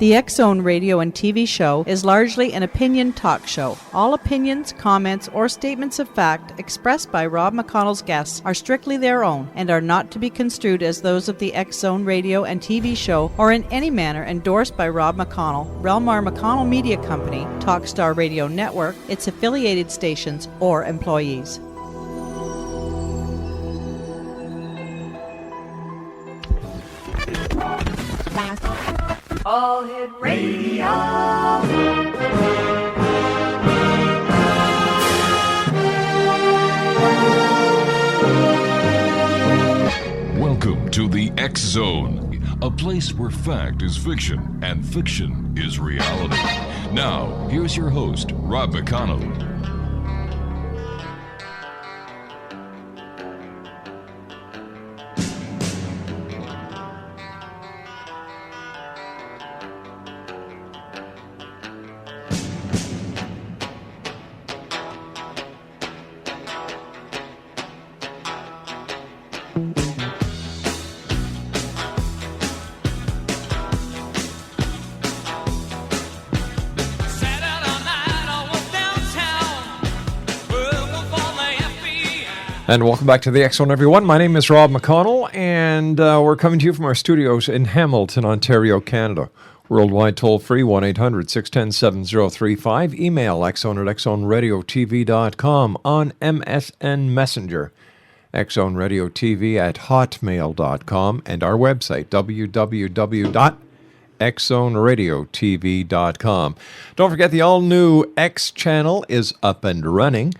The X-Zone radio and TV show is largely an opinion talk show. All opinions, comments, or statements of fact expressed by Rob McConnell's guests are strictly their own and are not to be construed as those of the X-Zone radio and TV show or in any manner endorsed by Rob McConnell, REL-MAR McConnell Media Company, Talkstar Radio Network, its affiliated stations, or employees. All Hit Radio. Welcome to the X Zone, a place where fact is fiction and fiction is reality. Now, here's your host, Rob McConnell. And welcome back to the X Zone, everyone. My name is Rob McConnell, and we're coming to you from our studios in Hamilton, Ontario, Canada. Worldwide toll-free, 1-800-610-7035. Email xzone@xzoneradiotv.com, on MSN Messenger, xzoneradiotv@hotmail.com, and our website, www.xzoneradiotv.com. Don't forget the all-new X channel is up and running.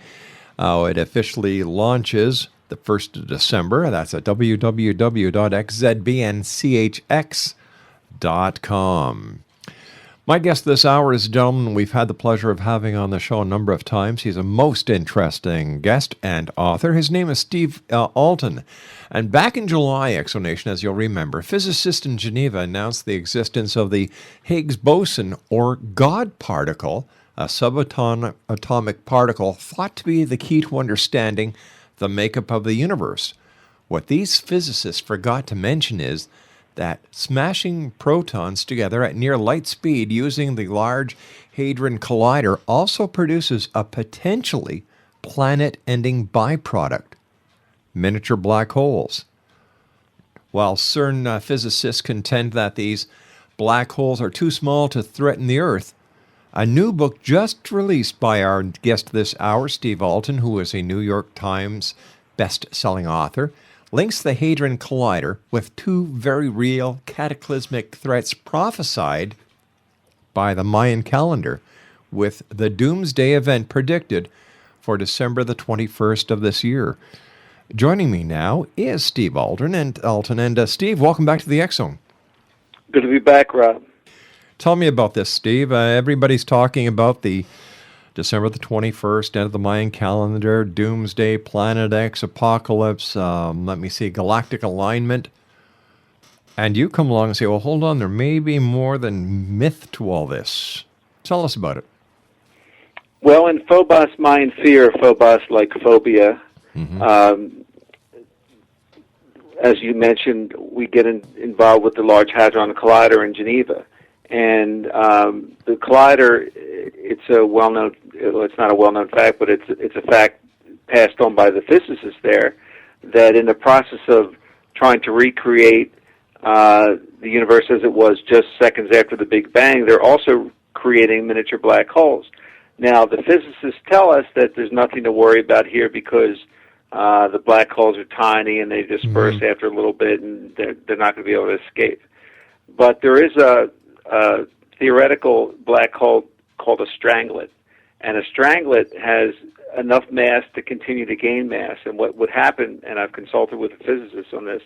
It officially launches the 1st of December. That's at www.xzbnchx.com. My guest this hour is a gentleman we've had the pleasure of having on the show a number of times. He's a most interesting guest and author. His name is Steve Alten. And back in July, Exonation, as you'll remember, physicists in Geneva announced the existence of the Higgs boson, or God particle, a subatomic particle thought to be the key to understanding the makeup of the universe. What these physicists forgot to mention is that smashing protons together at near light speed using the Large Hadron Collider also produces a potentially planet-ending byproduct, miniature black holes. While CERN physicists contend that these black holes are too small to threaten the Earth, a new book just released by our guest this hour, Steve Alten, who is a New York Times best-selling author, links the Hadron Collider with two very real cataclysmic threats prophesied by the Mayan Calendar, with the doomsday event predicted for December the 21st of this year. Joining me now is Steve Alten. And Steve, welcome back to the X Zone. Good to be back, Rob. Tell me about this, Steve. Everybody's talking about the December the 21st, end of the Mayan calendar, doomsday, planet X, apocalypse, galactic alignment. And you come along and say, well, hold on, there may be more than myth to all this. Tell us about it. Well, in PHOBOS, Mayan Fear, PHOBOS like phobia, as you mentioned, we get involved with the Large Hadron Collider in Geneva. And the collider, it's a well-known, it's not a well-known fact, but it's a fact passed on by the physicists there, that in the process of trying to recreate the universe as it was just seconds after the Big Bang, they're also creating miniature black holes. Now, the physicists tell us that there's nothing to worry about here because the black holes are tiny and they disperse after a little bit, and they're not going to be able to escape. But there is a theoretical black hole called a stranglet. And a stranglet has enough mass to continue to gain mass. And what would happen, and I've consulted with a physicist on this,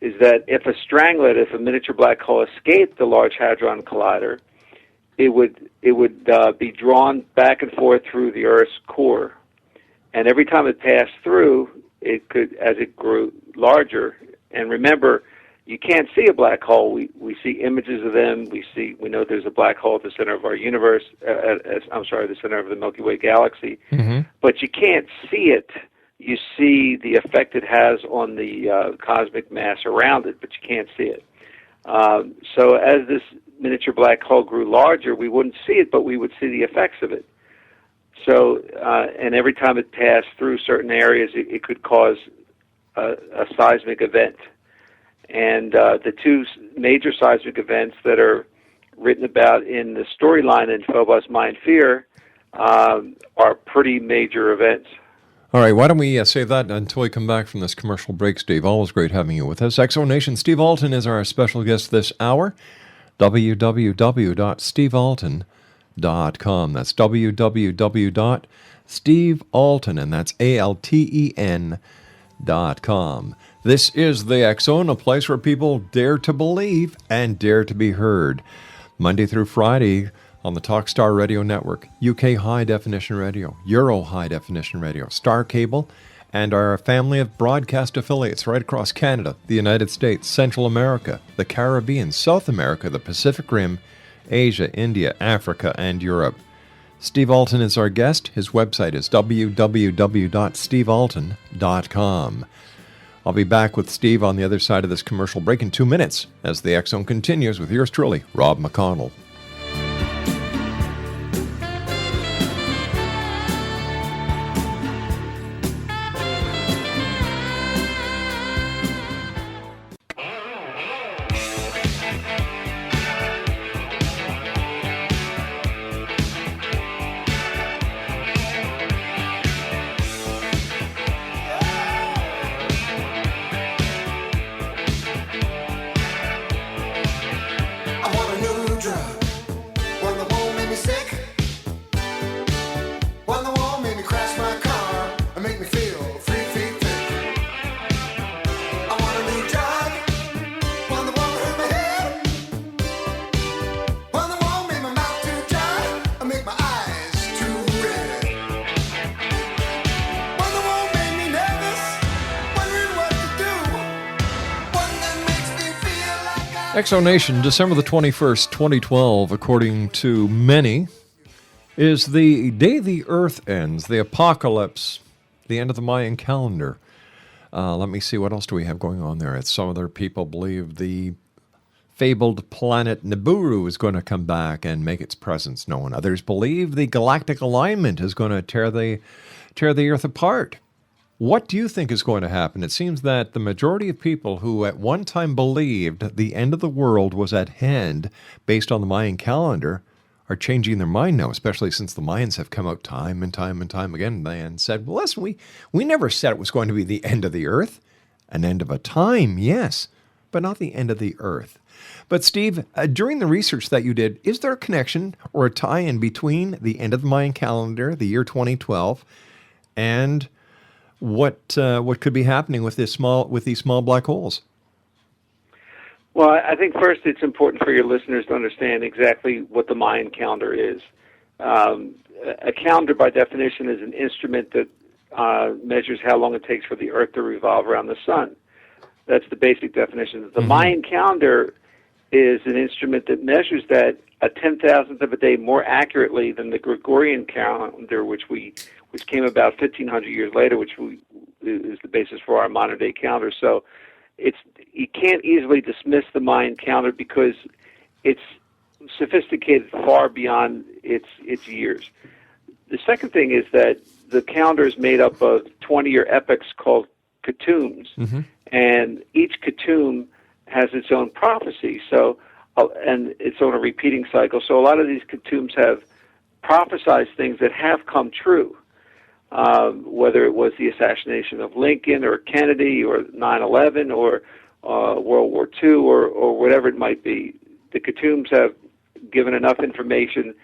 is that if a miniature black hole escaped the Large Hadron Collider, it would be drawn back and forth through the Earth's core. And every time it passed through, it could, as it grew larger, and remember, you can't see a black hole. We see images of them. We know there's a black hole at the center of our universe. The center of the Milky Way galaxy. But you can't see it. You see the effect it has on the cosmic mass around it, but you can't see it. So as this miniature black hole grew larger, we wouldn't see it, but we would see the effects of it. So, and every time it passed through certain areas, it could cause a seismic event. And the two major seismic events that are written about in the storyline in PHOBOS, Mayan Fear are pretty major events. All right, why don't we save that until we come back from this commercial break, Steve? Always great having you with us. Exonation, Steve Alten is our special guest this hour. www.stevealten.com. That's www.stevealten, and that's ALTEN.com. This is the X Zone, a place where people dare to believe and dare to be heard. Monday through Friday on the Talkstar Radio Network, UK High Definition Radio, Euro High Definition Radio, Star Cable, and our family of broadcast affiliates right across Canada, the United States, Central America, the Caribbean, South America, the Pacific Rim, Asia, India, Africa, and Europe. Steve Alten is our guest. His website is www.stevealten.com. I'll be back with Steve on the other side of this commercial break in 2 minutes as the X Zone continues with yours truly, Rob McConnell. Exonation, December the 21st, 2012, according to many, is the day the Earth ends, the apocalypse, the end of the Mayan calendar. Let me see, what else do we have going on there? Some other people believe the fabled planet Nibiru is going to come back and make its presence known. Others believe the galactic alignment is going to tear the Earth apart. What do you think is going to happen? It seems that the majority of people who at one time believed the end of the world was at hand based on the Mayan calendar are changing their mind now, especially since the Mayans have come out time and time and time again and said, well, listen, we never said it was going to be the end of the Earth. An end of a time, yes, but not the end of the Earth. But Steve, during the research that you did, is there a connection or a tie-in between the end of the Mayan calendar, the year 2012, and what could be happening with these small black holes? Well, I think first it's important for your listeners to understand exactly what the Mayan calendar is. A calendar, by definition, is an instrument that measures how long it takes for the Earth to revolve around the sun. That's the basic definition. The Mayan calendar is an instrument that measures that a 10,000th of a day more accurately than the Gregorian calendar, which came about 1,500 years later, which is the basis for our modern-day calendar. So you can't easily dismiss the Mayan calendar because it's sophisticated far beyond its years. The second thing is that the calendar is made up of 20-year epochs called katumes, and each katum has its own prophecy, and its own repeating cycle. So a lot of these katumes have prophesied things that have come true, whether it was the assassination of Lincoln or Kennedy or 9/11 or World War II or whatever it might be. The katumes have given enough information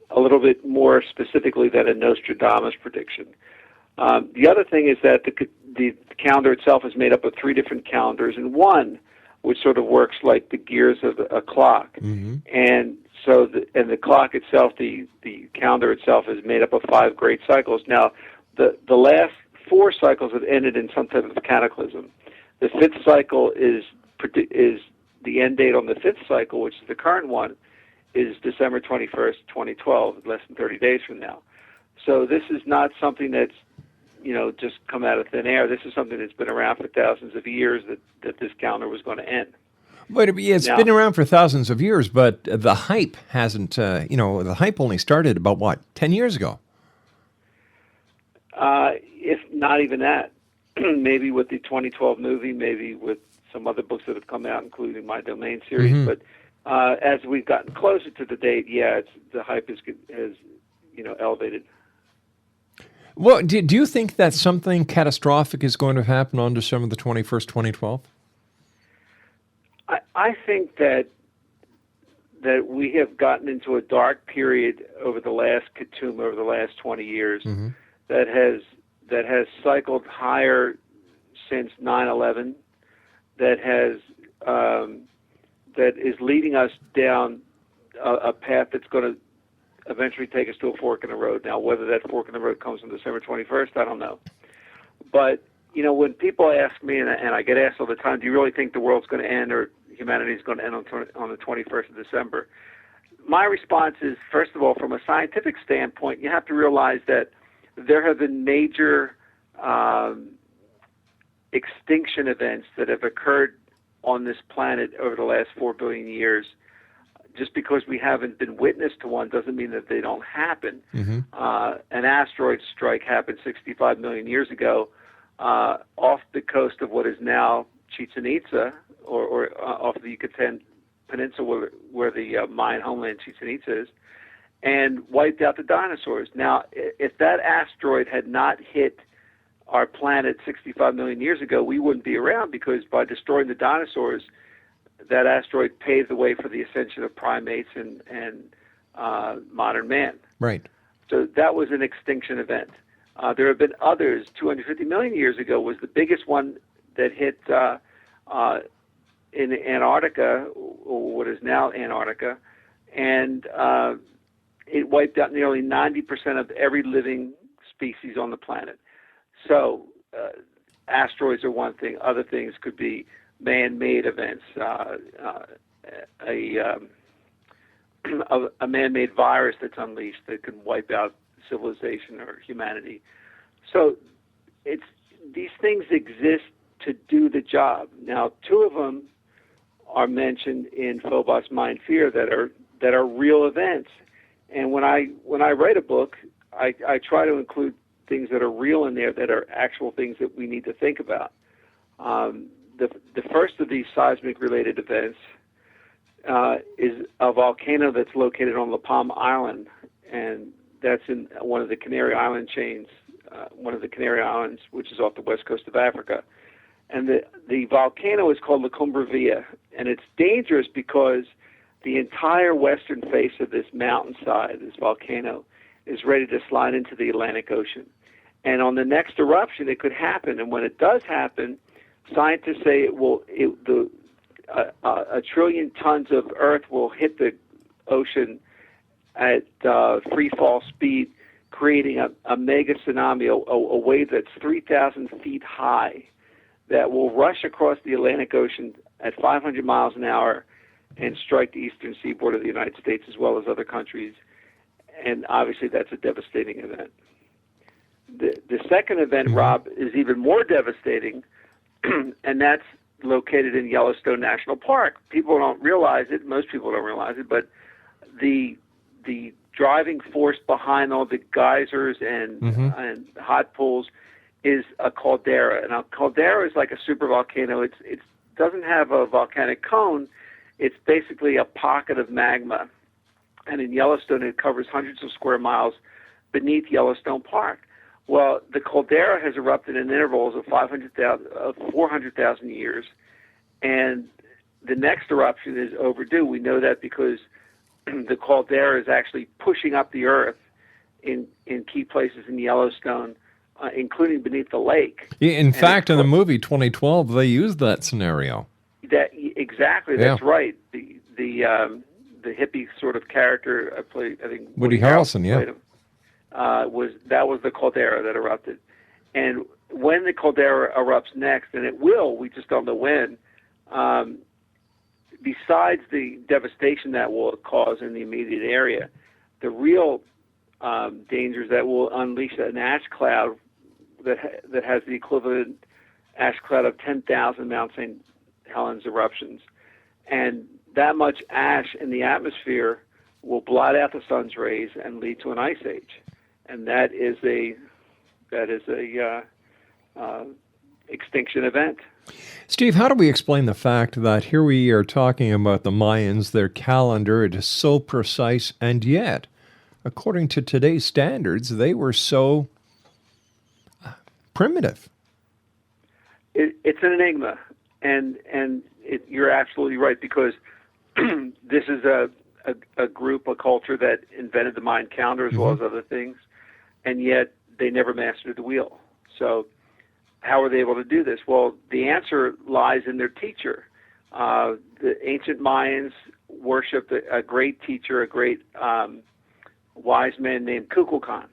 a little bit more specifically than a Nostradamus prediction. The other thing is that the calendar itself is made up of three different calendars and one which sort of works like the gears of a clock. And so the clock itself, the calendar itself, is made up of 5 great cycles. Now, the last 4 cycles have ended in some type of cataclysm. The 5th cycle is the end date on the 5th cycle, which is the current one, is December 21st, 2012, less than 30 days from now. So this is not something that's just come out of thin air. This is something that's been around for thousands of years that this calendar was going to end. But it's been around for thousands of years, but the hype hasn't, the hype only started about, 10 years ago? If not even that. Maybe with the 2012 movie, maybe with some other books that have come out, including My Domain series. Mm-hmm. But as we've gotten closer to the date, the hype has elevated. Well, do you think that something catastrophic is going to happen on December the 21st, 2012? I think that we have gotten into a dark period over the last 20 years, mm-hmm. that has cycled higher since 9/11. That is leading us down a path that's going to eventually take us to a fork in the road. Now, whether that fork in the road comes on December 21st, I don't know. But, when people ask me, and I get asked all the time, do you really think the world's going to end or humanity is going to end on the 21st of December? My response is, first of all, from a scientific standpoint, you have to realize that there have been major extinction events that have occurred on this planet over the last 4 billion years. Just because we haven't been witness to one doesn't mean that they don't happen. Mm-hmm. An asteroid strike happened 65 million years ago off the coast of what is now Chichen Itza, or off the Yucatan Peninsula where the Mayan homeland Chichen Itza is, and wiped out the dinosaurs. Now, if that asteroid had not hit our planet 65 million years ago, we wouldn't be around, because by destroying the dinosaurs, that asteroid paved the way for the ascension of primates and modern man. Right. So that was an extinction event. There have been others. 250 million years ago was the biggest one that hit in Antarctica, or what is now Antarctica, and it wiped out nearly 90% of every living species on the planet. So asteroids are one thing. Other things could be man-made events, a man-made virus that's unleashed that can wipe out civilization or humanity. So these things exist to do the job. Now, 2 of them are mentioned in PHOBOS, Mayan Fear that are real events. And when I write a book, I try to include things that are real in there, that are actual things that we need to think about. The first of these seismic-related events is a volcano that's located on Palma Island, and that's in one of the Canary Island chains, which is off the west coast of Africa. And the volcano is called La Cumbravia, and it's dangerous because the entire western face of this mountainside, this volcano, is ready to slide into the Atlantic Ocean. And on the next eruption, it could happen. And when it does happen, scientists say a trillion tons of earth will hit the ocean at free fall speed, creating a mega-tsunami, a wave that's 3,000 feet high, that will rush across the Atlantic Ocean at 500 miles an hour and strike the eastern seaboard of the United States as well as other countries. And obviously that's a devastating event. The second event, mm-hmm. Rob, is even more devastating, and that's located in Yellowstone National Park. People don't realize it. Most people don't realize it, but the driving force behind all the geysers and mm-hmm. and hot pools is a caldera. Now, caldera is like a super-volcano. It doesn't have a volcanic cone. It's basically a pocket of magma. And in Yellowstone, it covers hundreds of square miles beneath Yellowstone Park. Well, the caldera has erupted in intervals of 400,000 years, and the next eruption is overdue. We know that because the caldera is actually pushing up the earth in key places in Yellowstone, including beneath the lake. In fact, in the movie 2012, they used that scenario. Exactly, that's right. The hippie sort of character I think Woody Harrelson, yeah. played him. Was the caldera that erupted. And when the caldera erupts next, and it will, we just don't know when, besides the devastation that will cause in the immediate area, the real dangers that will unleash an ash cloud that has the equivalent ash cloud of 10,000 Mount St. Helens eruptions. And that much ash in the atmosphere will blot out the sun's rays and lead to an ice age. And that is a extinction event. Steve, how do we explain the fact that here we are talking about the Mayans, their calendar, it is so precise, and yet, according to today's standards, they were so primitive? It's an enigma, and you're absolutely right, because this is a group, a culture that invented the Mayan calendar as well as other things, and yet they never mastered the wheel. So how were they able to do this? Well, the answer lies in their teacher. The ancient Mayans worshipped a great teacher, a great wise man named Kukulkan.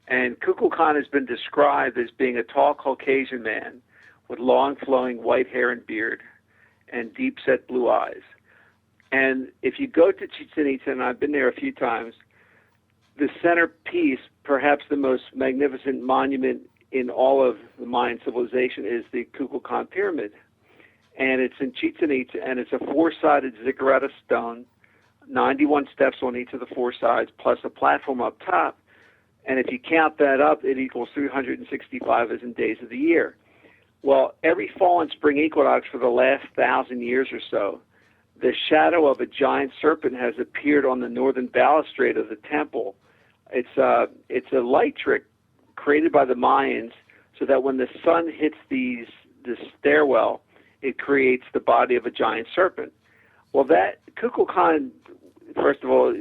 And Kukulkan has been described as being a tall Caucasian man with long flowing white hair and beard and deep-set blue eyes. And if you go to Chichen Itza, and I've been there a few times, the centerpiece, perhaps the most magnificent monument in all of the Mayan civilization, is the Kukulkan Pyramid. And it's in Chichen Itza, and it's a four-sided ziggurat of stone, 91 steps on each of the four sides, plus a platform up top. And if you count that up, it equals 365 as in days of the year. Well, every fall and spring equinox for the last 1,000 years or so, the shadow of a giant serpent has appeared on the northern balustrade of the temple. It's a light trick created by the Mayans so that when the sun hits the stairwell, it creates the body of a giant serpent. Well, that Kukulkan, first of all,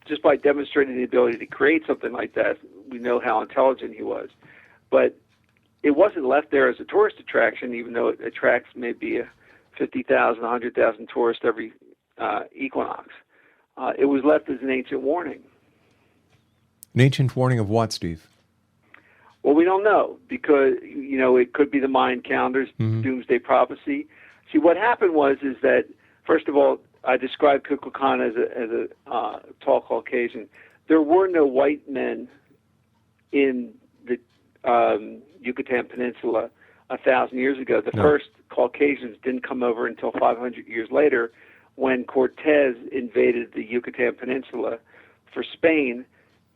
just by demonstrating the ability to create something like that, we know how intelligent he was. But it wasn't left there as a tourist attraction, even though it attracts maybe 50,000, 100,000 tourists every equinox. It was left as an ancient warning. An ancient warning of what, Steve? Well, we don't know, because, it could be the Mayan calendar's doomsday prophecy. See, what happened is that, first of all, I described Kukulkan as a tall Caucasian. There were no white men in the Yucatan Peninsula 1,000 years ago. The first Caucasians didn't come over until 500 years later, when Cortez invaded the Yucatan Peninsula for Spain.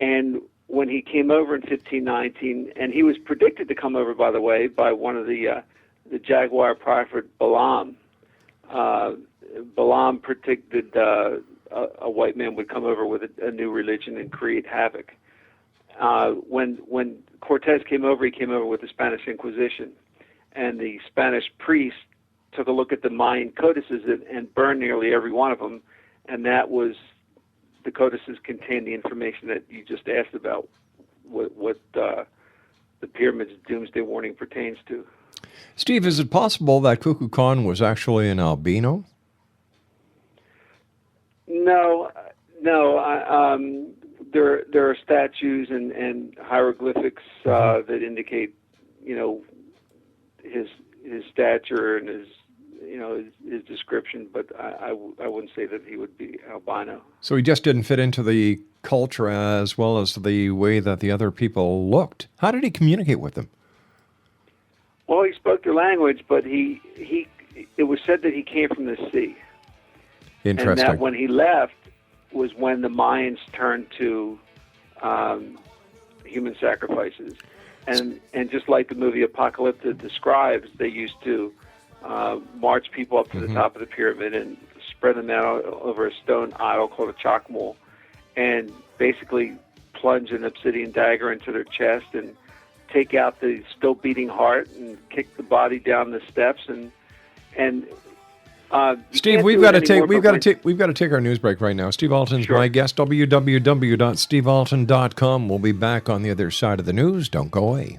And when he came over in 1519, and he was predicted to come over, by the way, by one of the Jaguar prophet Balaam. Balaam predicted a white man would come over with a new religion and create havoc. When Cortez came over, he came over with the Spanish Inquisition, and the Spanish priests took a look at the Mayan codices and burned nearly every one of them, and that was, the codices contained the information that you just asked about, what the pyramid's doomsday warning pertains to. Steve, is it possible that Kukulkan was actually an albino? No. There are statues and hieroglyphics that indicate, his stature and his description, but I wouldn't say that he would be albino. So he just didn't fit into the culture as well as the way that the other people looked. How did he communicate with them? Well, he spoke their language, but it was said that he came from the sea. Interesting. And that when he left was when the Mayans turned to human sacrifices. And just like the movie Apocalypse describes, they used to march people up to the top of the pyramid and spread them out over a stone idol called a chakmul, and basically plunge an obsidian dagger into their chest and take out the still beating heart and kick the body down the steps and Steve, we've got to take our news break right now. Steve Alten's my guest. www.stevealten.com. We'll be back on the other side of the news. Don't go away.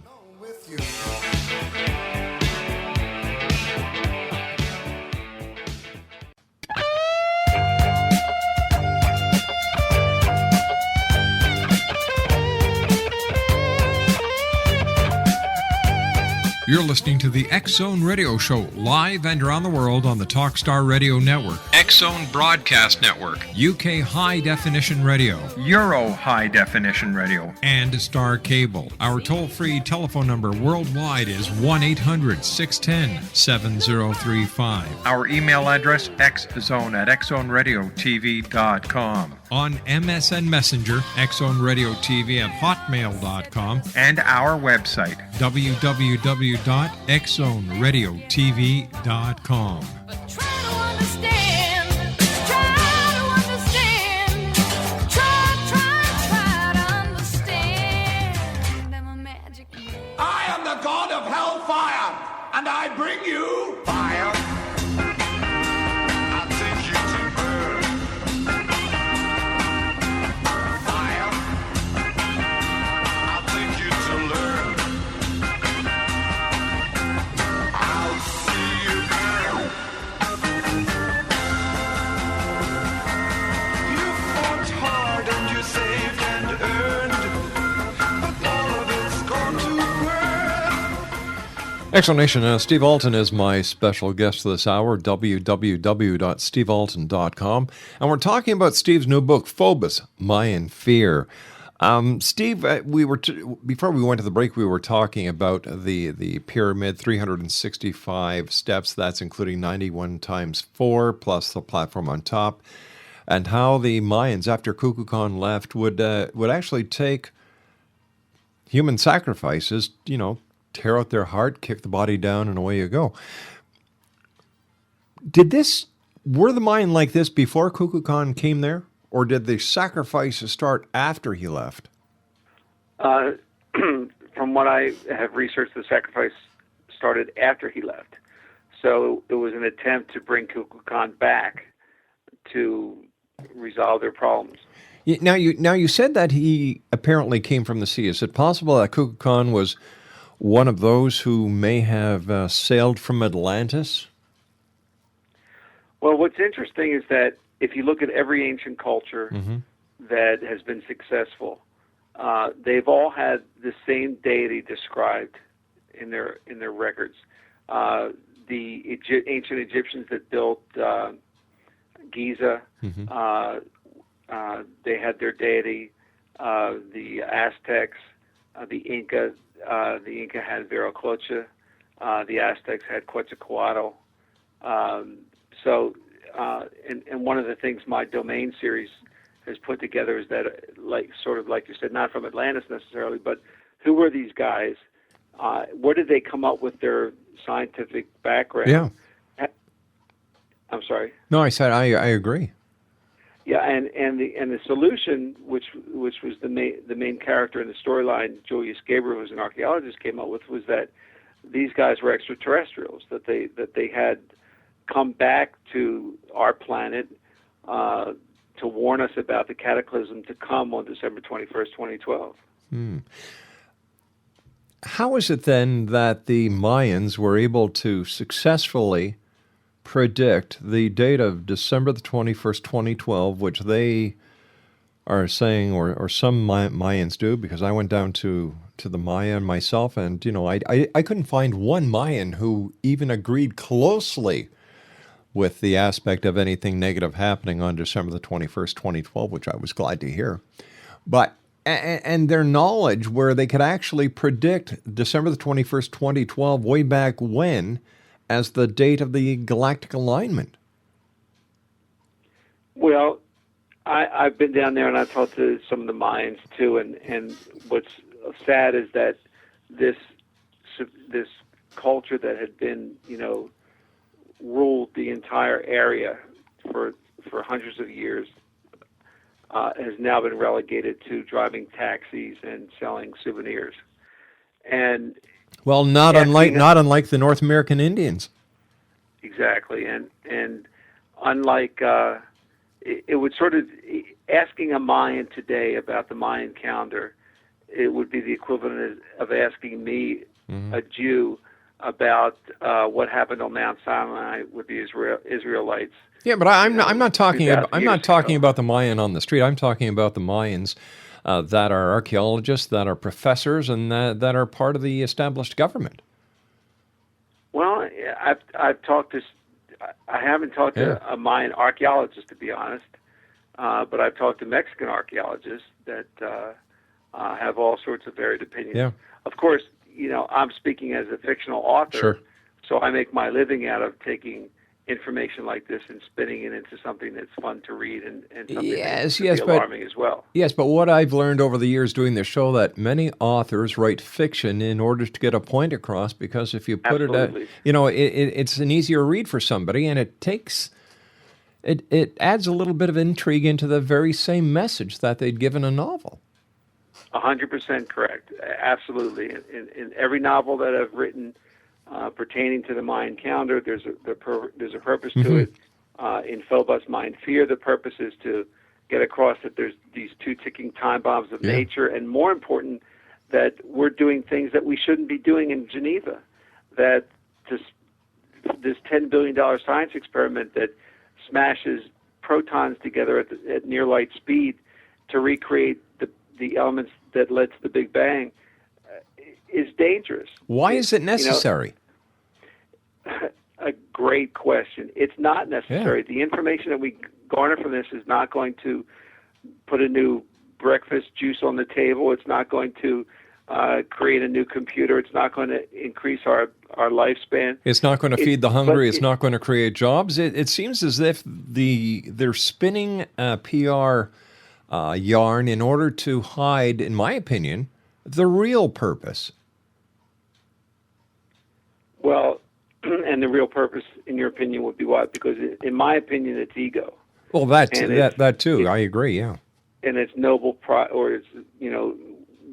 You're listening to the X-Zone Radio Show, live and around the world on the Talkstar Radio Network, X-Zone Broadcast Network, UK High Definition Radio, Euro High Definition Radio, and Star Cable. Our toll-free telephone number worldwide is 1-800-610-7035. Our email address, xzone@xzoneradiotv.com. On MSN Messenger, xzoneradiotv@hotmail.com, and our website, www.xzoneradiotv.com. I am the god of hellfire, and I bring you fire. I'll take you to burn. Fire. I'll take you to learn. I'll see you burn. You fought hard and you saved and earned, but all of it's gone to burn. Explanation, Steve Alten is my special guest this hour, www.stevealten.com. And we're talking about Steve's new book, PHOBOS, Mayan Fear. Steve, before we went to the break, we were talking about the pyramid, 365 steps. That's including 91 times 4, plus the platform on top, and how the Mayans, after Kukulkan left, would actually take human sacrifices, tear out their heart, kick the body down, and away you go. Were the Mayan like this before Kukulkan came there, or did the sacrifices start after he left? From what I have researched, the sacrifice started after he left. So it was an attempt to bring Kukulkan back to resolve their problems. Now you said that he apparently came from the sea. Is it possible that Kukulkan was one of those who may have sailed from Atlantis? Well, what's interesting is that if you look at every ancient culture that has been successful, they've all had the same deity described in their records. The ancient Egyptians that built Giza, they had their deity. The Aztecs, the Inca had Viracocha. The Aztecs had Quetzalcoatl. And one of the things my domain series has put together is that, like you said, not from Atlantis necessarily, but who were these guys? Where did they come up with their scientific background? Yeah. I'm sorry. No, I said I agree. Yeah, and the solution, which was the main character in the storyline, Julius Gabriel, who's an archaeologist, came up with, was that these guys were extraterrestrials, that they had come back to our planet to warn us about the cataclysm to come on December 21st, 2012. How is it then that the Mayans were able to successfully predict the date of December the 21st, 2012, which they are saying, or some Mayans do, because I went down to the Mayan myself, and I couldn't find one Mayan who even agreed closely with the aspect of anything negative happening on December the 21st, 2012, which I was glad to hear. But and their knowledge where they could actually predict December the 21st, 2012, way back when, as the date of the galactic alignment. Well, I've been down there and I've talked to some of the Mayans too, and what's sad is that this culture that had been, ruled the entire area for hundreds of years has now been relegated to driving taxis and selling souvenirs. And well, not unlike the North American Indians. Exactly, and unlike it would sort of, asking a Mayan today about the Mayan calendar, it would be the equivalent of asking me, a Jew, about what happened on Mount Sinai with the Israelites. Yeah, but I'm not talking about the Mayan on the street. I'm talking about the Mayans that are archaeologists, that are professors, and that are part of the established government. Well, I've talked to. I haven't talked to a Mayan archaeologist, to be honest, but I've talked to Mexican archaeologists that have all sorts of varied opinions. Yeah. Of course, I'm speaking as a fictional author, Sure. so I make my living out of taking information like this and spinning it into something that's fun to read and something that's alarming as well. Yes, but what I've learned over the years doing this show, that many authors write fiction in order to get a point across, because if you put Absolutely. it's an easier read for somebody, and it adds a little bit of intrigue into the very same message that they'd given a novel. 100% correct. Absolutely. In every novel that I've written pertaining to the Mayan calendar, there's a purpose to it. In PHOBOS, Mayan Fear, the purpose is to get across that there's these two ticking time bombs of nature, and more important, that we're doing things that we shouldn't be doing in Geneva. That this $10 billion science experiment that smashes protons together at near light speed to recreate the elements that led to the Big Bang is dangerous. Why is it necessary? A great question. It's not necessary. The information that we garner from this is not going to put a new breakfast juice on the table. It's not going to create a new computer. It's not going to increase our lifespan. It's not going to feed the hungry. It's not going to create jobs. It seems as if they're spinning a PR yarn in order to hide, in my opinion, the real purpose. Well, and the real purpose, in your opinion, would be what? Because in my opinion, it's ego. Well, that too. I agree. Yeah. And it's Nobel Prize, or it's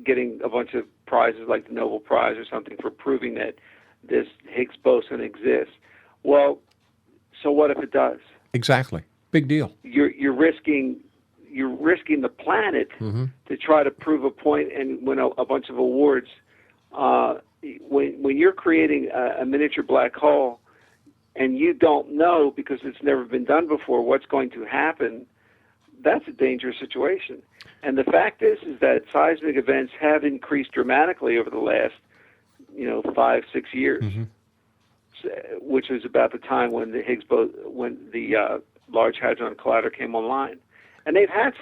getting a bunch of prizes like the Nobel Prize or something for proving that this Higgs boson exists. Well, so what if it does? Exactly. Big deal. You're risking the planet to try to prove a point and win a bunch of awards. When you're creating a miniature black hole and you don't know, because it's never been done before, what's going to happen, that's a dangerous situation. And the fact is that seismic events have increased dramatically over the last 5-6 years, which was about the time when the Large Hadron Collider came online. And they've had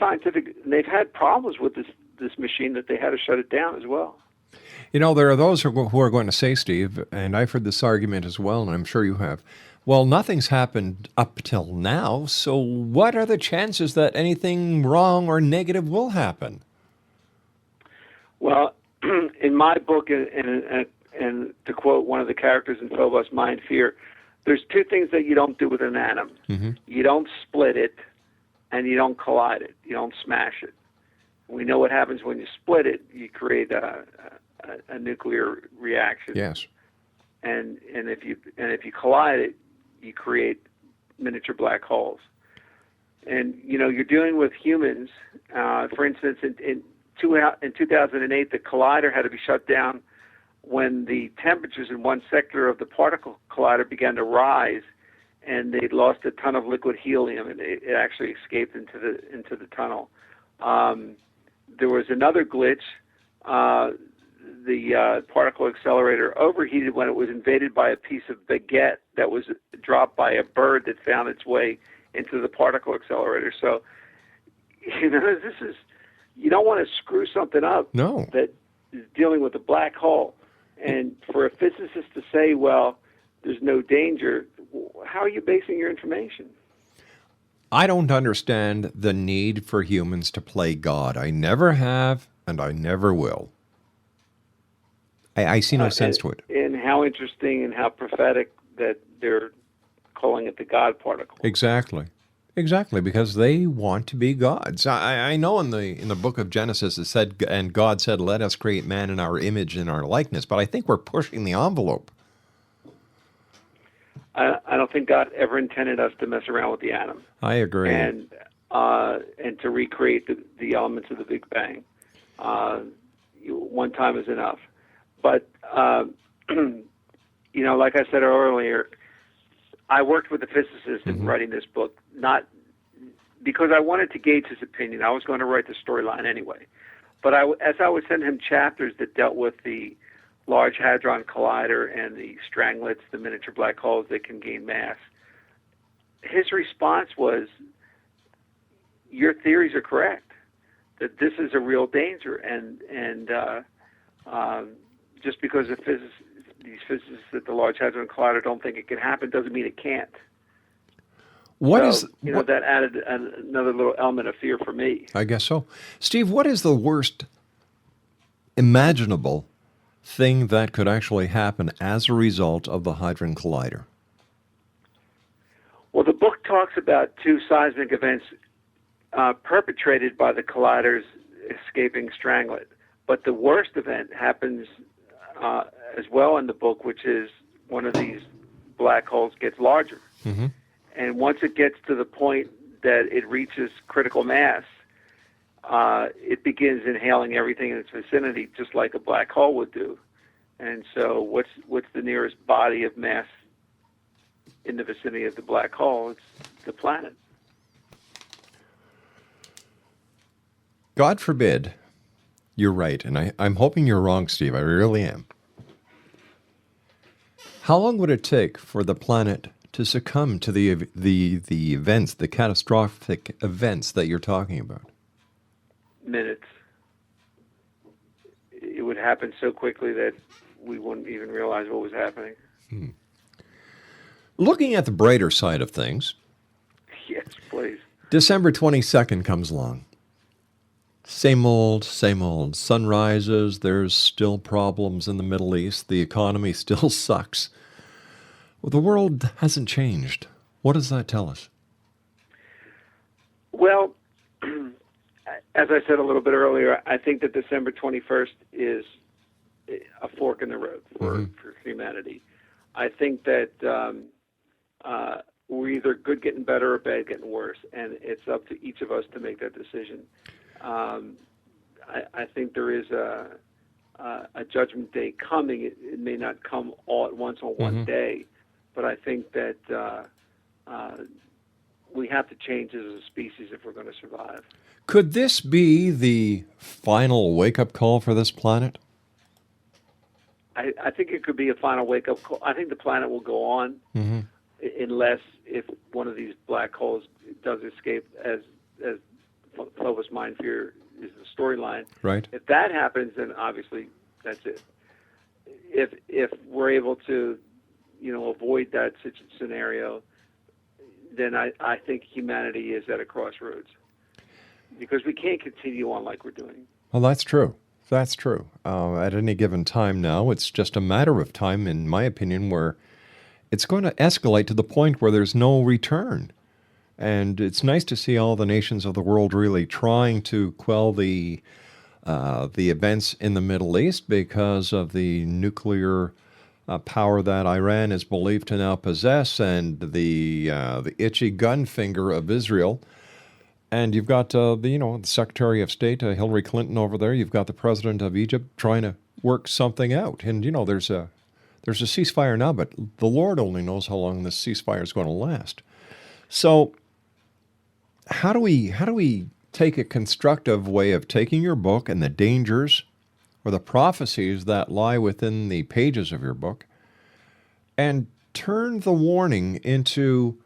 problems with this machine that they had to shut it down as well. There are those who are going to say, Steve, and I've heard this argument as well, and I'm sure you have, well, nothing's happened up till now, so what are the chances that anything wrong or negative will happen? Well, in my book, and to quote one of the characters in PHOBOS, Mayan Fear, there's two things that you don't do with an atom. You don't split it, and you don't collide it. You don't smash it. We know what happens when you split it. You create a nuclear reaction. Yes. And if you collide it, you create miniature black holes. And you're dealing with humans. For instance, in 2008, the collider had to be shut down when the temperatures in one sector of the particle collider began to rise, and they lost a ton of liquid helium, and it actually escaped into the tunnel. There was another glitch. The particle accelerator overheated when it was invaded by a piece of baguette that was dropped by a bird that found its way into the particle accelerator. So, this is, you don't want to screw something up that is dealing with a black hole. And for a physicist to say, well, there's no danger, how are you basing your information? I don't understand the need for humans to play God. I never have, and I never will. I see no sense to it. And how interesting and how prophetic that they're calling it the God particle. Exactly, because they want to be gods. I know in the book of Genesis it said, and God said, "Let us create man in our image and our likeness." But I think we're pushing the envelope. I don't think God ever intended us to mess around with the atom. I agree. And to recreate the elements of the Big Bang. One time is enough. But, like I said earlier, I worked with a physicist in writing this book, not because I wanted to gauge his opinion. I was going to write the storyline anyway. But as I would send him chapters that dealt with the Large Hadron Collider and the stranglets, the miniature black holes that can gain mass. His response was, your theories are correct, that this is a real danger, and just because these physicists at the Large Hadron Collider don't think it can happen doesn't mean it can't. That added another little element of fear for me. I guess so. Steve, what is the worst imaginable thing that could actually happen as a result of the Hadron Collider? Well, the book talks about two seismic events perpetrated by the collider's escaping stranglet. But the worst event happens as well in the book, which is one of these black holes gets larger. Mm-hmm. And once it gets to the point that it reaches critical mass, it begins inhaling everything in its vicinity, just like a black hole would do. And so what's the nearest body of mass in the vicinity of the black hole? It's the planet. God forbid you're right, and I'm hoping you're wrong, Steve. I really am. How long would it take for the planet to succumb to the events, the catastrophic events that you're talking about? Minutes. It would happen so quickly that we wouldn't even realize what was happening. Looking at the brighter side of things. Yes, please. December 22nd comes along. Same old, same old. Sun rises, there's still problems in the Middle East, the economy still sucks. Well, the world hasn't changed. What does that tell us? Well, as I said a little bit earlier, I think that December 21st is a fork in the road for humanity. I think that we're either good getting better or bad getting worse, and it's up to each of us to make that decision. I think there is a judgment day coming. It may not come all at once on one day, but I think that we have to change as a species if we're going to survive. Could this be the final wake-up call for this planet? I think it could be a final wake-up call. I think the planet will go on unless if one of these black holes does escape, as PHOBOS Mayan Fear is the storyline. Right. If that happens, then obviously that's it. If we're able to, avoid that scenario, then I think humanity is at a crossroads, because we can't continue on like we're doing. Well, that's true. That's true. At any given time now, it's just a matter of time, in my opinion, where it's going to escalate to the point where there's no return. And it's nice to see all the nations of the world really trying to quell the events in the Middle East because of the nuclear power that Iran is believed to now possess, and the itchy gun finger of Israel. And you've got the Secretary of State Hillary Clinton over there. You've got the President of Egypt trying to work something out. And there's a ceasefire now, but the Lord only knows how long this ceasefire is going to last. So how do we take a constructive way of taking your book and the dangers or the prophecies that lie within the pages of your book and turn the warning into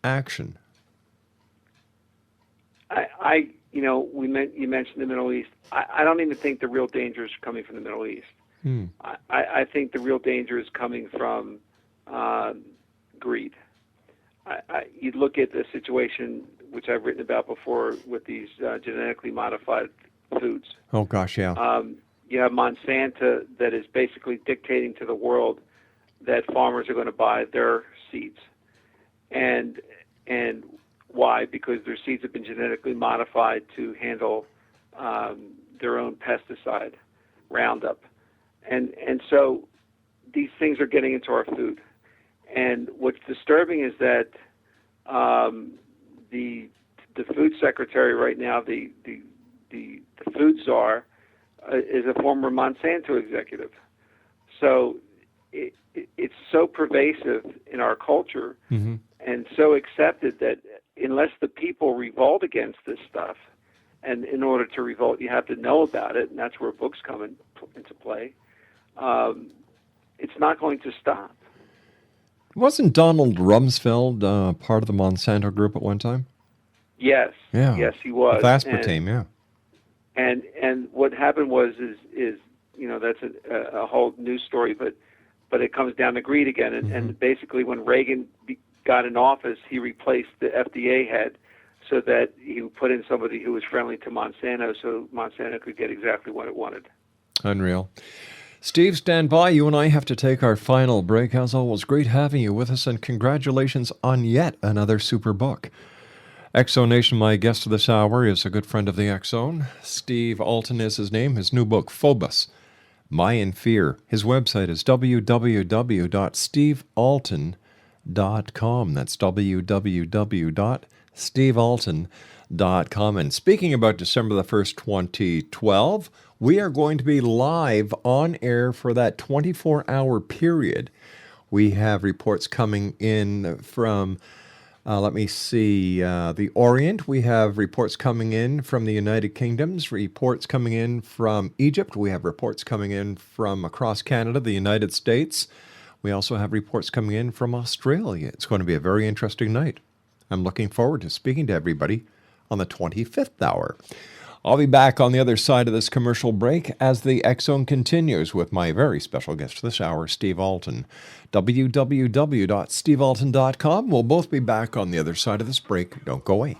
action? You mentioned the Middle East. I don't even think the real danger is coming from the Middle East. I think the real danger is coming from greed. You look at the situation, which I've written about before, with these genetically modified foods. Oh, gosh, yeah. You have Monsanto that is basically dictating to the world that farmers are going to buy their seeds. And why? Because their seeds have been genetically modified to handle their own pesticide, Roundup. And so these things are getting into our food. And what's disturbing is that the food secretary right now, the food czar, is a former Monsanto executive. So it's so pervasive in our culture and so accepted that unless the people revolt against this stuff, and in order to revolt, you have to know about it, and that's where books come into play. it's not going to stop. Wasn't Donald Rumsfeld part of the Monsanto group at one time? Yes, Yeah. yes, he was. With aspartame, yeah. And what happened was that's a whole new story, but it comes down to greed again. And basically, when Reagan got in office, he replaced the FDA head so that he put in somebody who was friendly to Monsanto, so Monsanto could get exactly what it wanted. Unreal. Steve, stand by. You and I have to take our final break. As always, great having you with us, and congratulations on yet another super book. Exo Nation, my guest this hour is a good friend of the Exxon. Steve Alten is his name. His new book, PHOBOS, Mayan Fear. His website is www.stevealten.com. That's www.stevealten.com. And speaking about December the 1st, 2012, we are going to be live on air for that 24-hour period. We have reports coming in from the Orient. We have reports coming in from the United Kingdoms, reports coming in from Egypt. We have reports coming in from across Canada, the United States. We also have reports coming in from Australia. It's going to be a very interesting night. I'm looking forward to speaking to everybody on the 25th hour. I'll be back on the other side of this commercial break as the Exxon continues with my very special guest this hour, Steve Alten. www.stevealten.com. We'll both be back on the other side of this break. Don't go away.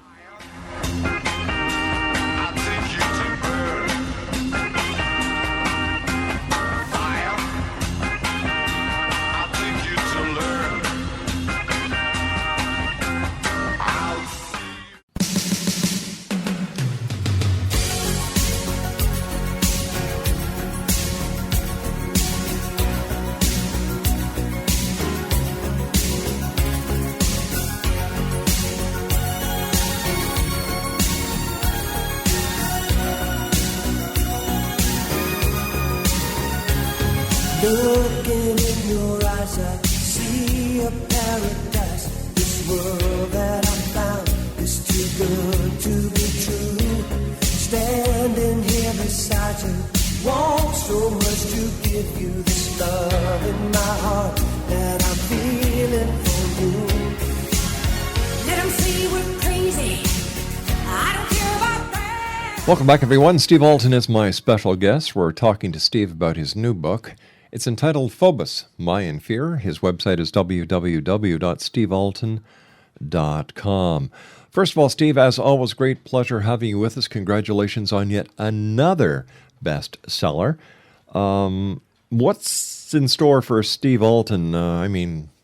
Looking in your eyes, I see a paradise. This world that I found is too good to be true. Standing here beside you, want so much to give you this love in my heart that I'm feeling for you. Let them say we're crazy. I don't care about that. Welcome back, everyone. Steve Alten is my special guest. We're talking to Steve about his new book. It's entitled PHOBOS, Mayan Fear. His website is www.stevealten.com. First of all, Steve, as always, great pleasure having you with us. Congratulations on yet another bestseller. What's in store for Steve Alten?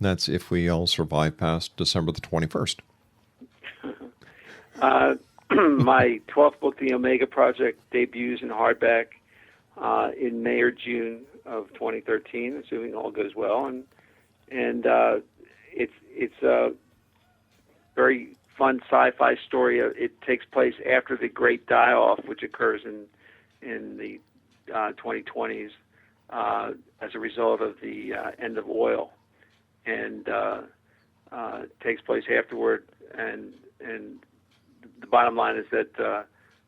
That's if we all survive past December the 21st. My 12th book, The Omega Project, debuts in hardback in May or June of 2013, assuming all goes well, and it's a very fun sci-fi story. It takes place after the Great Die-Off, which occurs in the 2020s as a result of the end of oil, and takes place afterward. And the bottom line is that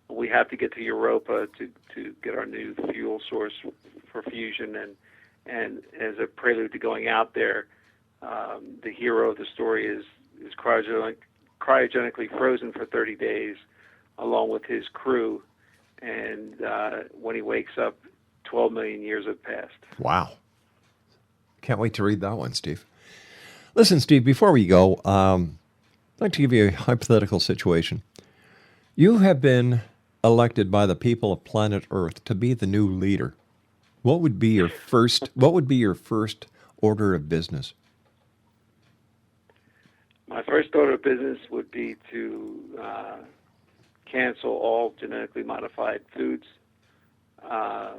we have to get to Europa to get our new fuel source for fusion, and as a prelude to going out there, the hero of the story is cryogenically frozen for 30 days along with his crew, and when he wakes up, 12 million years have passed. Wow. Can't wait to read that one, Steve. Listen, Steve, before we go, I'd like to give you a hypothetical situation. You have been elected by the people of planet Earth to be the new leader. What would be your first order of business? My first order of business would be to cancel all genetically modified foods. I'd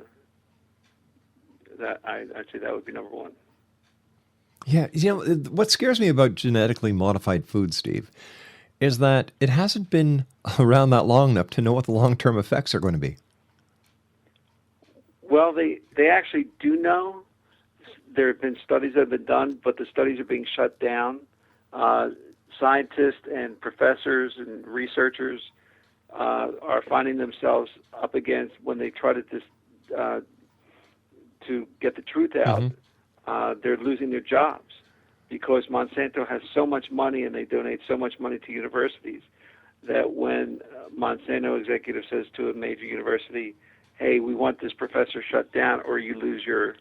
say that would be number one. Yeah, what scares me about genetically modified food, Steve, is that it hasn't been around that long enough to know what the long-term effects are going to be. Well, they actually do know. There have been studies that have been done, but the studies are being shut down. Scientists and professors and researchers are finding themselves up against, when they try to to get the truth out, they're losing their jobs because Monsanto has so much money and they donate so much money to universities that when Monsanto executive says to a major university, hey, we want this professor shut down or you lose your,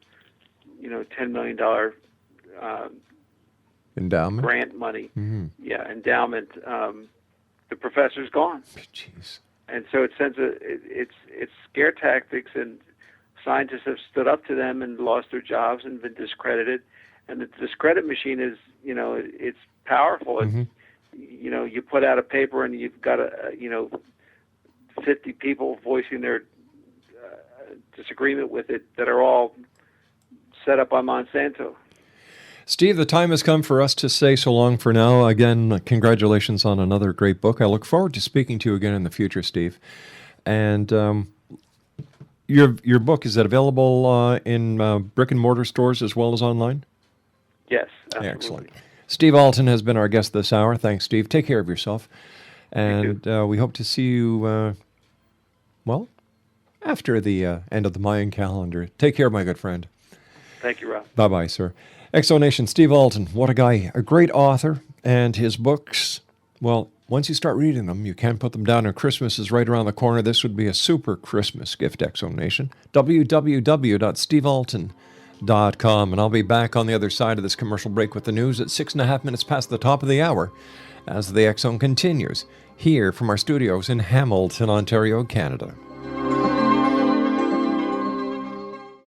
$10 million endowment grant money, endowment, the professor's gone. Jeez. And so it's scare tactics, and scientists have stood up to them and lost their jobs and been discredited. And the discredit machine is, it's powerful. It's, you put out a paper and you've got 50 people voicing their disagreement with it that are all set up by Monsanto. Steve, the time has come for us to say so long for now. Again, congratulations on another great book. I look forward to speaking to you again in the future, Steve. And your book, is that available in brick and mortar stores as well as online? Yes, absolutely. Excellent. Steve Alten has been our guest this hour. Thanks, Steve. Take care of yourself. And we hope to see you, after the end of the Mayan calendar. Take care, my good friend. Thank you, Rob. Bye-bye, sir. Exonation, Steve Alten, what a guy, a great author, and his books, well, once you start reading them, you can't put them down, and Christmas is right around the corner. This would be a super Christmas gift, Exonation. www.stevealten.com, and I'll be back on the other side of this commercial break with the news at 6.5 minutes past the top of the hour as the X Zone continues, here from our studios in Hamilton, Ontario, Canada.